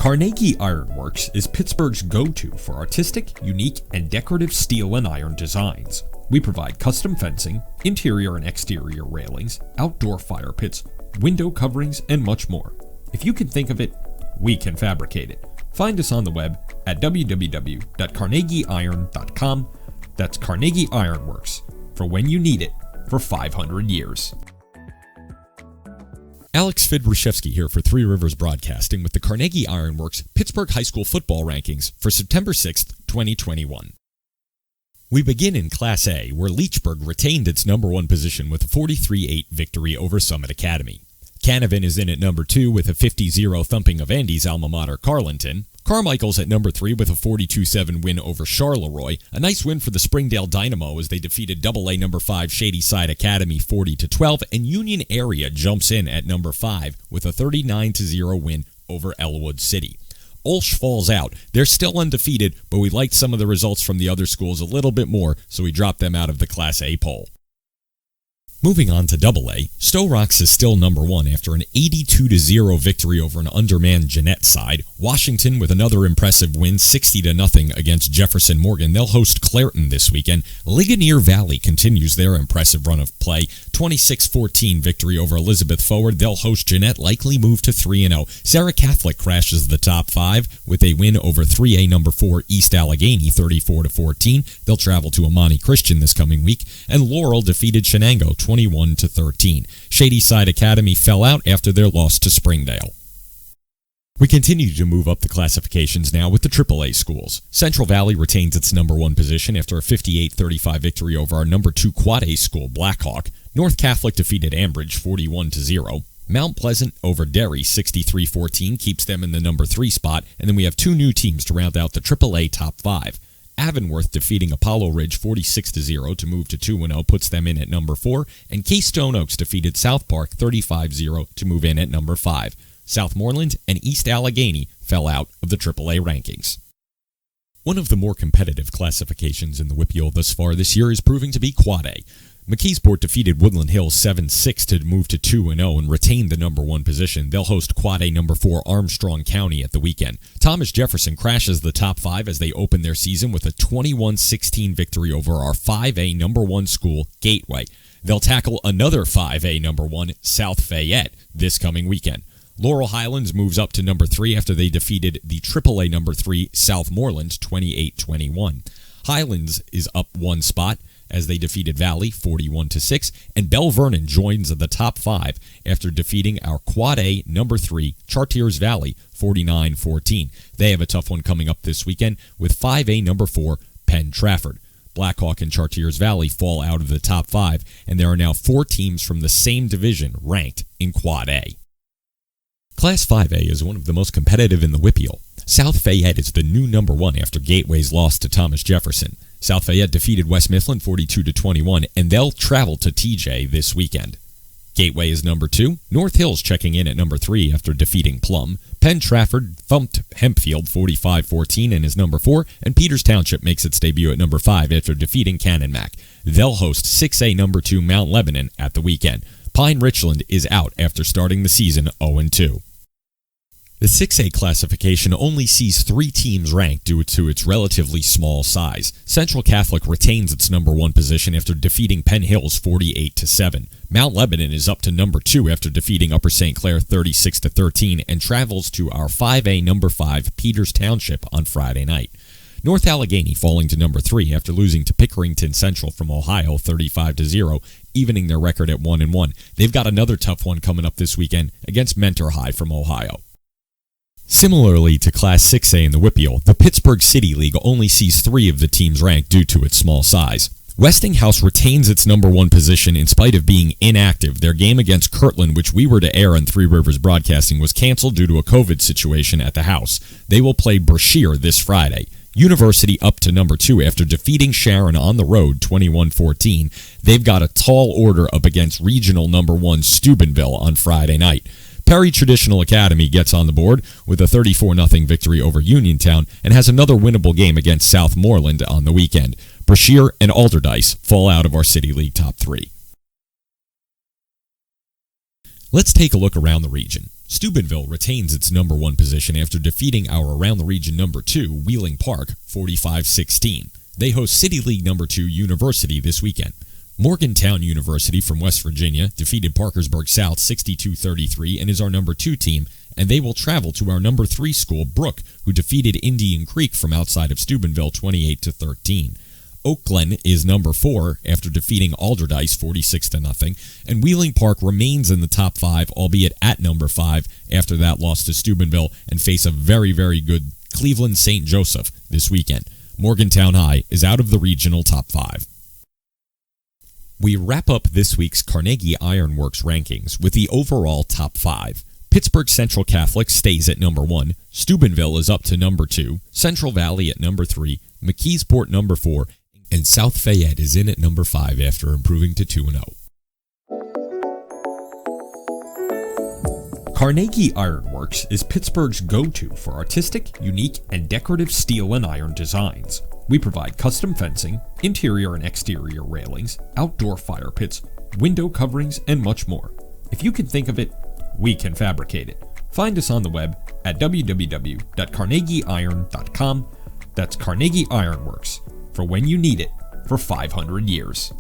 Carnegie Ironworks is Pittsburgh's go-to for artistic, unique, and decorative steel and iron designs. We provide custom fencing, interior and exterior railings, outdoor fire pits, window coverings, and much more. If you can think of it, we can fabricate it. Find us on the web at www.carnegieiron.com. That's Carnegie Ironworks, for when you need it, for 500 years. Alex Fidryshevsky here for Three Rivers Broadcasting with the Carnegie Ironworks Pittsburgh High School football rankings for September 6th, 2021. We begin in Class A, where Leechburg retained its number one position with a 43-8 victory over Summit Academy. Canevin is in at number 2 with a 50-0 thumping of Andy's alma mater, Carleton. Carmichael's at number 3 with a 42-7 win over Charleroi. A nice win for the Springdale Dynamo as they defeated AA number 5 Shadyside Academy 40-12, and Union Area jumps in at number 5 with a 39-0 win over Elwood City. Olsh falls out. They're still undefeated, but we liked some of the results from the other schools a little bit more, so we dropped them out of the Class A poll. Moving on to AA, Stowe Rocks is still number 1 after an 82-0 victory over an undermanned Jeanette side. Washington with another impressive win, 60-0 against Jefferson Morgan. They'll host Clairton this weekend. Ligonier Valley continues their impressive run of play. 26-14 victory over Elizabeth Forward. They'll host Jeanette, likely move to 3-0. Sarah Catholic crashes the top 5 with a win over 3A number 4 East Allegheny, 34-14. They'll travel to Amani Christian this coming week. And Laurel defeated Shenango, 21-13. Shadyside Academy fell out after their loss to Springdale. We continue to move up the classifications now with the AAA schools. Central Valley retains its number 1 position after a 58-35 victory over our number 2 Quad A school, Blackhawk. North Catholic defeated Ambridge 41-0. Mount Pleasant over Derry 63-14 keeps them in the number 3 spot, and then we have 2 new teams to round out the AAA top 5. Avonworth defeating Apollo Ridge 46-0 to move to 2-0 puts them in at number 4, and Keystone Oaks defeated South Park 35-0 to move in at number 5. Southmoreland and East Allegheny fell out of the AAA rankings. One of the more competitive classifications in the WPIAL thus far this year is proving to be Quad A. McKeesport defeated Woodland Hills 7-6 to move to 2-0 and retain the number 1 position. They'll host Quad A number 4 Armstrong County at the weekend. Thomas Jefferson crashes the top 5 as they open their season with a 21-16 victory over our 5A number 1 school, Gateway. They'll tackle another 5A number 1, South Fayette, this coming weekend. Laurel Highlands moves up to number 3 after they defeated the AAA number 3 Southmoreland 28-21. Highlands is up 1 spot as they defeated Valley 41-6, and Bell Vernon joins the top 5 after defeating our Quad A number 3 Chartiers Valley 49-14. They have a tough one coming up this weekend with 5A number 4 Penn Trafford. Blackhawk and Chartiers Valley fall out of the top 5, and there are now 4 teams from the same division ranked in Quad A. Class 5A is one of the most competitive in the WPIAL. South Fayette is the new number 1 after Gateway's loss to Thomas Jefferson. South Fayette defeated West Mifflin 42-21, and they'll travel to TJ this weekend. Gateway is number 2. North Hills checking in at number 3 after defeating Plum. Penn Trafford thumped Hempfield 45-14 and is number 4, and Peters Township makes its debut at number 5 after defeating Cannonmac. They'll host 6A number 2 Mount Lebanon at the weekend. Pine Richland is out after starting the season 0-2. The 6A classification only sees 3 teams ranked due to its relatively small size. Central Catholic retains its number 1 position after defeating Penn Hills 48-7. Mount Lebanon is up to number 2 after defeating Upper St. Clair 36-13 and travels to our 5A number 5 Peters Township on Friday night. North Allegheny falling to number 3 after losing to Pickerington Central from Ohio 35-0, evening their record at 1-1. They've got another tough one coming up this weekend against Mentor High from Ohio. Similarly to Class 6A in the WPIAL, the Pittsburgh City League only sees 3 of the teams ranked due to its small size. Westinghouse retains its number 1 position in spite of being inactive. Their game against Kirtland, which we were to air on Three Rivers Broadcasting, was canceled due to a COVID situation at the house. They will play Brashear this Friday. University up to number 2 after defeating Sharon on the road 21-14. They've got a tall order up against regional number 1 Steubenville on Friday night. Perry Traditional Academy gets on the board with a 34-0 victory over Uniontown and has another winnable game against Southmoreland on the weekend. Brashear and Alderdice fall out of our City League top 3. Let's take a look around the region. Steubenville retains its number 1 position after defeating our Around the Region number 2, Wheeling Park, 45-16. They host City League number 2 University this weekend. Morgantown University from West Virginia defeated Parkersburg South 62-33 and is our number 2 team, and they will travel to our number 3 school, Brook, who defeated Indian Creek from outside of Steubenville 28-13. Oak Glen is number 4 after defeating Alderdice 46-0, and Wheeling Park remains in the top 5, albeit at number 5 after that loss to Steubenville, and face a very, very good Cleveland St. Joseph this weekend. Morgantown High is out of the regional top 5. We wrap up this week's Carnegie Ironworks rankings with the overall top 5. Pittsburgh Central Catholic stays at number 1, Steubenville is up to number 2, Central Valley at number 3, McKeesport number 4, and South Fayette is in at number 5 after improving to 2-0. Carnegie Ironworks is Pittsburgh's go-to for artistic, unique, and decorative steel and iron designs. We provide custom fencing, interior and exterior railings, outdoor fire pits, window coverings, and much more. If you can think of it, we can fabricate it. Find us on the web at www.carnegieiron.com. That's Carnegie Ironworks, for when you need it for 500 years.